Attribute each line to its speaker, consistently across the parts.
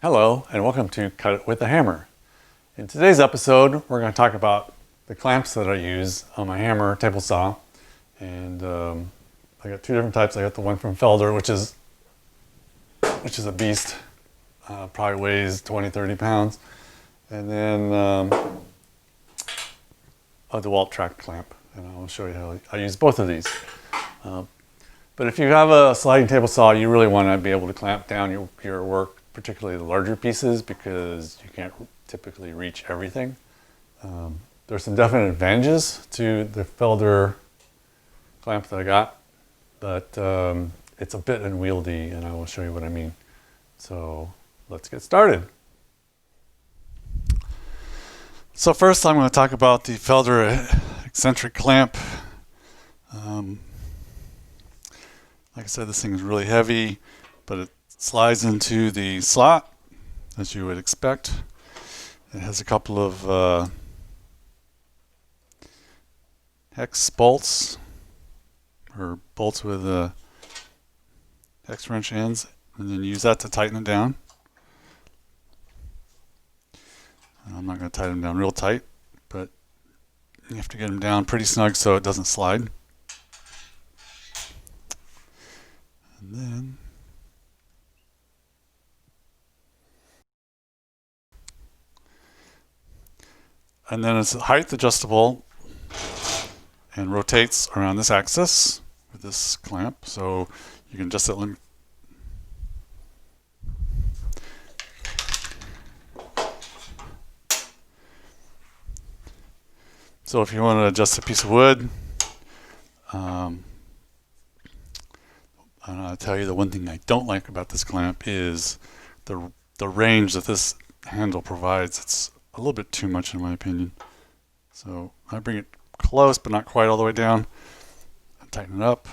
Speaker 1: Hello and welcome to Cut It with a Hammer. In today's episode we're going to talk about the clamps that I use on my hammer table saw, and I got two different types. I got the one from Felder, which is a beast, probably weighs 20-30 pounds, and then a DeWalt track clamp, and I'll show you how I use both of these. But if you have a sliding table saw, you really want to be able to clamp down your work, particularly the larger pieces, because you can't typically reach everything. There's some definite advantages to the Felder clamp that I got, but it's a bit unwieldy, and I will show you what I mean. So let's get started. So first I'm going to talk about the Felder Eccentric clamp. Like I said, this thing is really heavy, but it slides into the slot as you would expect. It has a couple of hex bolts, or bolts with hex wrench ends, and then use that to tighten it down. I'm not going to tighten them down real tight, but you have to get them down pretty snug so it doesn't slide. And then it's height adjustable and rotates around this axis with this clamp, so you can adjust it. So if you want to adjust a piece of wood, I'll tell you the one thing I don't like about this clamp is the range that this handle provides. It's a little bit too much in my opinion. So I bring it close but not quite all the way down and tighten it up.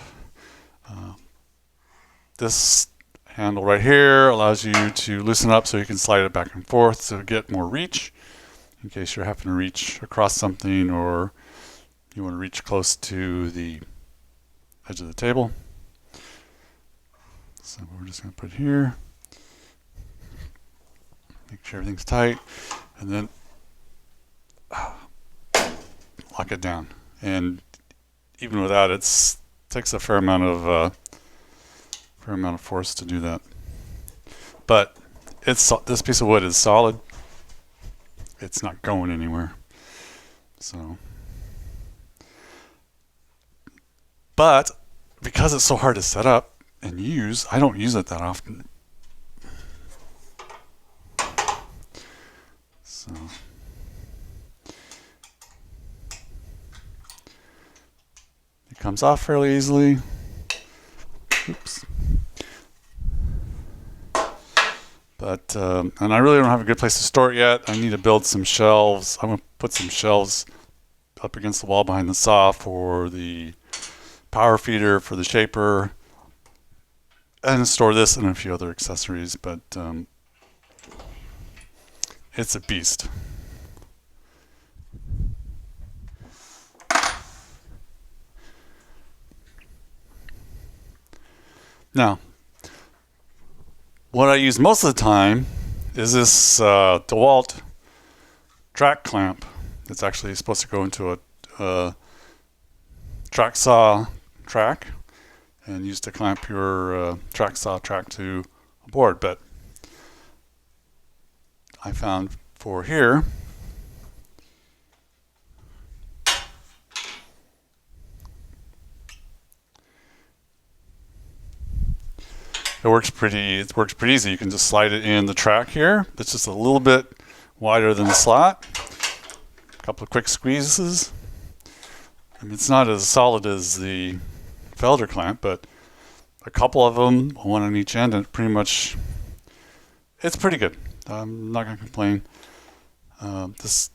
Speaker 1: This handle right here allows you to loosen up so you can slide it back and forth to get more reach in case you're having to reach across something or you want to reach close to the edge of the table. So we're just going to put it here, make sure everything's tight, and then lock it down. And even without it, takes a fair amount of force to do that. But this piece of wood is solid. It's not going anywhere. So, but because it's so hard to set up and use, I don't use it that often. So it comes off fairly easily. Oops. But and I really don't have a good place to store it yet. I need to build some shelves. I'm going to put some shelves up against the wall behind the saw for the power feeder, for the shaper, and store this and a few other accessories. But it's a beast. Now, what I use most of the time is this DeWalt track clamp. It's actually supposed to go into a track saw track and used to clamp your track saw track to a board. But I found for here, it works pretty easy. You can just slide it in the track here. It's just a little bit wider than the slot. A couple of quick squeezes. I mean, it's not as solid as the Felder clamp, but a couple of them, one on each end, and it's pretty good. I'm not going to complain. This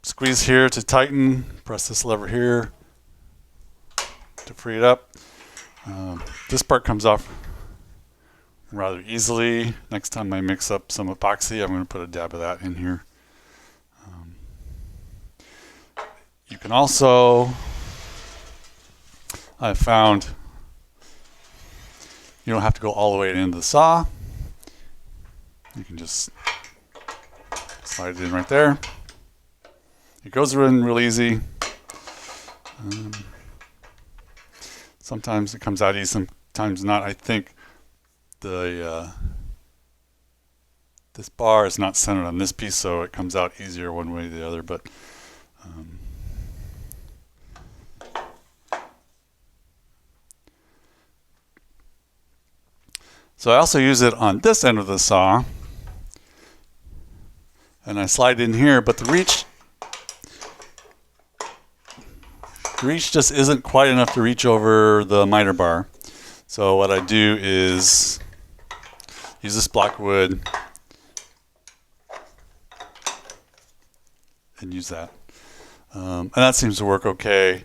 Speaker 1: squeeze here to tighten, press this lever here to free it up. This part comes off rather easily. Next time I mix up some epoxy, I'm going to put a dab of that in here. You can also, I've found, you don't have to go all the way into the saw.
Speaker 2: You can just slide it in right there. It goes in real easy. Sometimes it comes out easy, sometimes not. I think the this bar is not centered on this piece, so it comes out easier one way or the other. But so I also use it on this end of the saw, and I slide in here, but the reach just isn't quite enough to reach over the miter bar. So what I do is use this block of wood and use that. And that seems to work okay.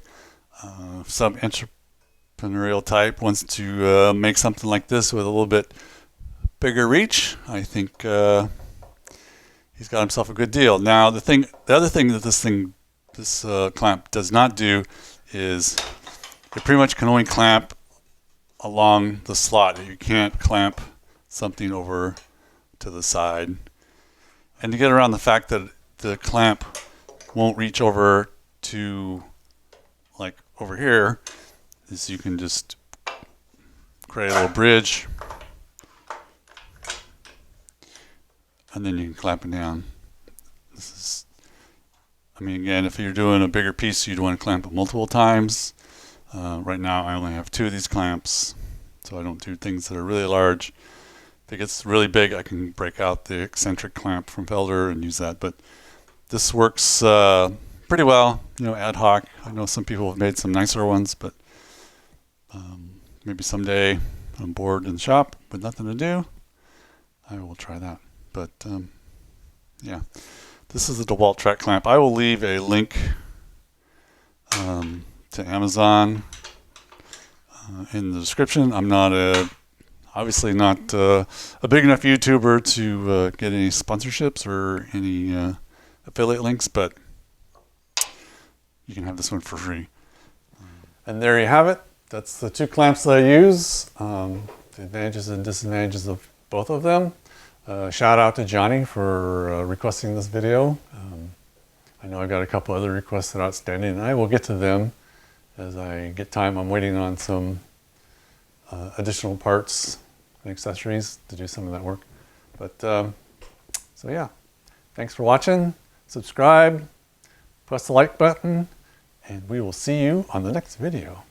Speaker 2: Some entrepreneurial type wants to make something like this with a little bit bigger reach. I think he's got himself a good deal. Now the other thing that this clamp does not do is it pretty much can only clamp along the slot. You can't clamp something over to the side. And to get around the fact that the clamp won't reach over to like over here, is you can just create a little bridge and then you can clamp it down. This is, I mean, again, if you're doing a bigger piece, you'd want to clamp it multiple times. Right now I only have 2 of these clamps, so I don't do things that are really large. If it gets really big, I can break out the eccentric clamp from Felder and use that. But this works pretty well, you know, ad hoc. I know some people have made some nicer ones, but maybe someday I'm bored in the shop with nothing to do, I will try that. But yeah, this is the DeWalt track clamp. I will leave a link to Amazon in the description. I'm not obviously not a big enough YouTuber to get any sponsorships or any affiliate links, but you can have this one for free.
Speaker 1: And there you have it. That's the 2 clamps that I use. The advantages and disadvantages of both of them. Shout out to Johnny for requesting this video. I know I've got a couple other requests that are outstanding, and I will get to them as I get time. I'm waiting on some additional parts and accessories to do some of that work. But so yeah, thanks for watching. Subscribe, press the like button, and we will see you on the next video.